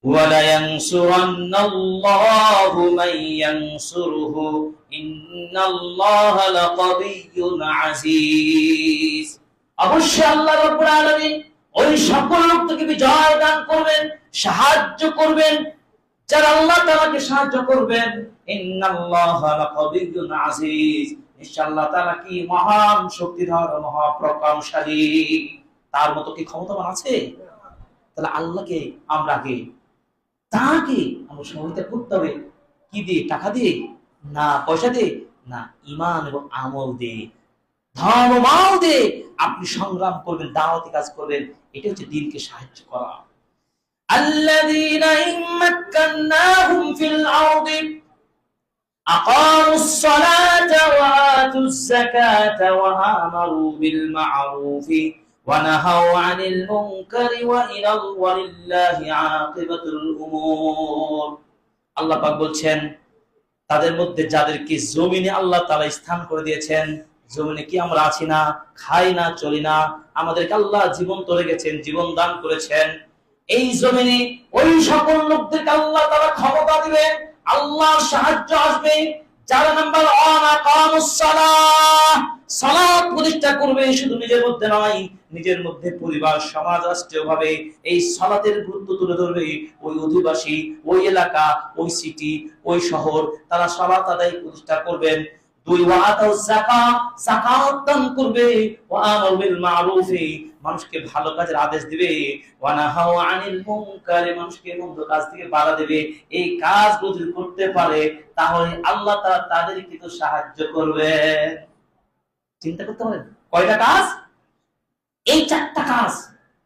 وَلَيَنْصُرَنَّ اللَّهُ مَن يَنْصُرُهُ إِنَّ اللَّهَ لَقَوِيٌّ عَزِيزٌ। অবশ্যই আল্লাহ রাব্বুল আলামিন ওই সকল লোককে বিজয় দান করবেন, সাহায্য করবেন যারা আল্লাহ তাআলাকে সাহায্য করবেন। ইন্নাল্লাহা লাকাবিয়্যুন আজিজ, ইনশাআল্লাহ তাআলা কি মহান শক্তিধর, মহাপ্রতাপশালী। তার মতো কি ক্ষমতাবান আছে? তাহলে আল্লাহকে আমরা আগে তাকে আমরা সহযোগিতা করতে হবে। কি দিয়ে? টাকা দিয়ে না, পয়সা দিয়ে না, ঈমান এবং আমল দিয়ে, ধন ও মাল দিয়ে আপনি সংগ্রাম করবেন, দাওয়াতি কাজ করবেন। এটা হচ্ছে দ্বীনকে সাহায্য করা। الذين إن مكناهم في الأرض أقاموا الصلاة وآتوا الزكاة وآمروا بالمعروف ونهوا عن المنكر ولله عاقبة الأمور। আল্লাহ পাক বলছেন তাদের মধ্যে যাদেরকে জমিনে আল্লাহ তাআলা স্থান করে দিয়েছেন, জমিনে কি আমরা আছি না, খাই না, চলি না, আমাদেরকে আল্লাহ জীবন তরে গেছেন, জীবন দান করেছেন। এই জমিনে ওই সকল লোকদেরকে আল্লাহ তাআলা ক্ষমতা দিবেন, আল্লাহর সাহায্য আসবে যারা নাম্বার 1 আকামুস সালাহ, সালাত প্রতিষ্ঠা করবে। শুধু নিজের মধ্যে নয়, নিজের মধ্যে পরিবার, সমাজ, রাষ্ট্রীয়ভাবে এই সালাতের গুরুত্ব তুলে ধরবে। ওই অধিবাসী, ওই এলাকা, ওই সিটি, ওই শহর, তারা সালাত আদায় প্রতিষ্ঠা করবেন। 2 ওয়াতাউ যাকাত, যাকাত দান করবে। ওয়া আমারু বিল মারুফি, মানুষকে ভালো কাজের আদেশ দিবে। ওয়া নাহাউ আনিল মুনকারি, মানুষকে মন্দ কাজ থেকে বাধা দেবে। এই কাজগুলো যদি করতে পারে তাহলে আল্লাহ তাআলা তাদেরকে তো সাহায্য করবেন। চিন্তা করতে পারেন কয়টা কাজ? এই 4টা কাজ।